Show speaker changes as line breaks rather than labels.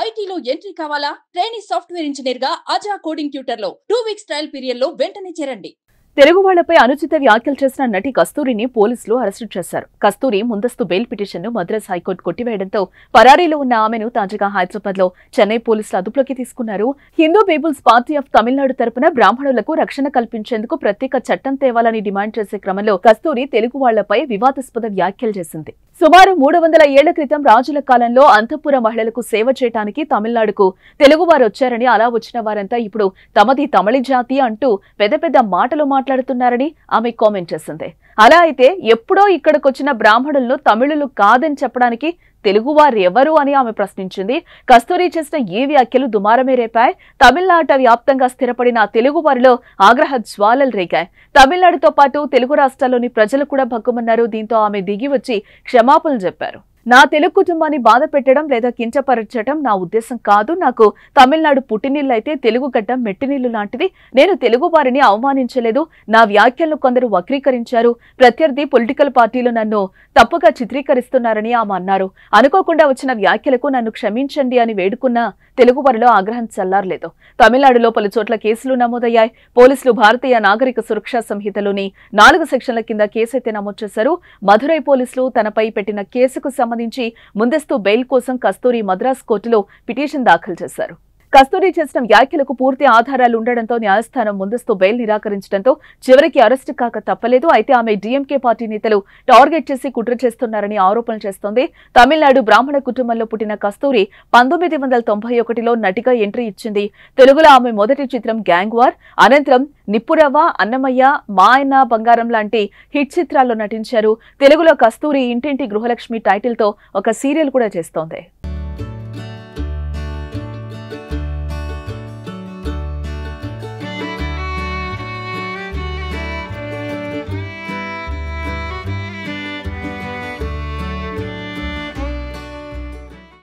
ఐటీలో ఎంట్రీ కావాలా? Trainee software engineer గా అజా కోడింగ్ ట్యూటర్ లో 2 వీక్స్ ట్రయల్ పీరియడ్ లో వెంటనే చేరండి.
తెలుగు వాళ్లపై అనుచిత వ్యాఖ్యలు చేసిన నటి కస్తూరిని పోలీసులు అరెస్టు చేశారు. కస్తూరి ముందస్తు బెయిల్ పిటిషన్ను మద్రాస్ హైకోర్టు కొట్టివేయడంతో పరారీలో ఉన్న ఆమెను తాజాగా హైదరాబాద్ లో చెన్నై పోలీసులు అదుపులోకి తీసుకున్నారు. Hindu people's party of Tamil Nadu తరపున బ్రాహ్మణులకు రక్షణ కల్పించేందుకు ప్రత్యేక చట్టం తేవాలని డిమాండ్ చేసే క్రమంలో కస్తూరి తెలుగు వాళ్లపై వివాదాస్పద వ్యాఖ్యలు చేసింది. సుమారు 300 ఏళ్ల క్రితం రాజుల కాలంలో అంతఃపుర మహిళలకు సేవ చేయడానికి తమిళనాడుకు తెలుగువారు వచ్చారని, అలా వచ్చిన వారంతా ఇప్పుడు తమది తమిళ జాతి అంటూ పెద్ద పెద్ద మాటలు మాట్లాడుతున్నారని ఆమె కామెంట్ చేసింది. అలా అయితే ఎప్పుడో ఇక్కడికొచ్చిన బ్రాహ్మణులను తమిళులు కాదని చెప్పడానికి తెలుగువారు ఎవరు అని ఆమె ప్రశ్నించింది. కస్తూరి చేసిన ఈ వ్యాఖ్యలు దుమారమే రేపాయి. తమిళనాట వ్యాప్తంగా స్థిరపడిన తెలుగు వారిలో ఆగ్రహ జ్వాలలు రేగాయి. తమిళనాడుతో పాటు తెలుగు రాష్ట్రాల్లోని ప్రజలు కూడా భగ్గుమన్నారు. దీంతో ఆమె దిగి వచ్చి క్షమాపణలు చెప్పారు. నా తెలుగు కుటుంబాన్ని బాధ పెట్టడం లేదా కించపరచడం నా ఉద్దేశం కాదు. నాకు తమిళనాడు పుట్టినీళ్ళు అయితే తెలుగు గడ్డ మెట్టినీళ్లు లాంటిది. నేను తెలుగు వారిని అవమానించలేదు. నా వ్యాఖ్యలను కొందరు వక్రీకరించారు. ప్రత్యర్థి పొలిటికల్ పార్టీలు నన్ను తప్పుగా చిత్రీకరిస్తున్నారని ఆమె అన్నారు. అనుకోకుండా వచ్చిన వ్యాఖ్యలకు నన్ను క్షమించండి అని వేడుకున్నా తెలుగు వారిలో ఆగ్రహం చల్లారలేదు. తమిళనాడులో పలు చోట్ల కేసులు నమోదయ్యాయి. పోలీసులు భారతీయ నాగరిక సురక్షా సంహితలోని 4 సెక్షన్ల కింద కేసైతే నమోదు చేశారు. మధురై పోలీసులు తనపై పెట్టిన కేసుకు సంబంధించి ముందస్తు బెయిల్ కోసం కస్తూరి మద్రాస్ కోర్టులో పిటిషన్ దాఖలు చేశారు. కస్తూరి చేసిన వ్యాఖ్యలకు పూర్తి ఆధారాలు ఉండడంతో న్యాయస్థానం ముందస్తు బెయిల్ నిరాకరించడంతో చివరికి అరెస్టు కాక తప్పలేదు. అయితే ఆమె డీఎంకే పార్టీ నేతలు టార్గెట్ చేసి కుట్ర చేస్తున్నారని ఆరోపణలు చేస్తోంది. తమిళనాడు బ్రాహ్మణ కుటుంబంలో పుట్టిన కస్తూరి 1991లో నటిగా ఎంట్రీ ఇచ్చింది. తెలుగులో ఆమె మొదటి చిత్రం గ్యాంగ్ వార్, అనంతరం నిప్పురవ్వ, అన్నమయ్య, మా ఆయన బంగారం లాంటి హిట్ చిత్రాల్లో నటించారు. తెలుగులో కస్తూరి ఇంటింటి గృహలక్ష్మి టైటిల్ తో ఒక సీరియల్ కూడా చేస్తోంది.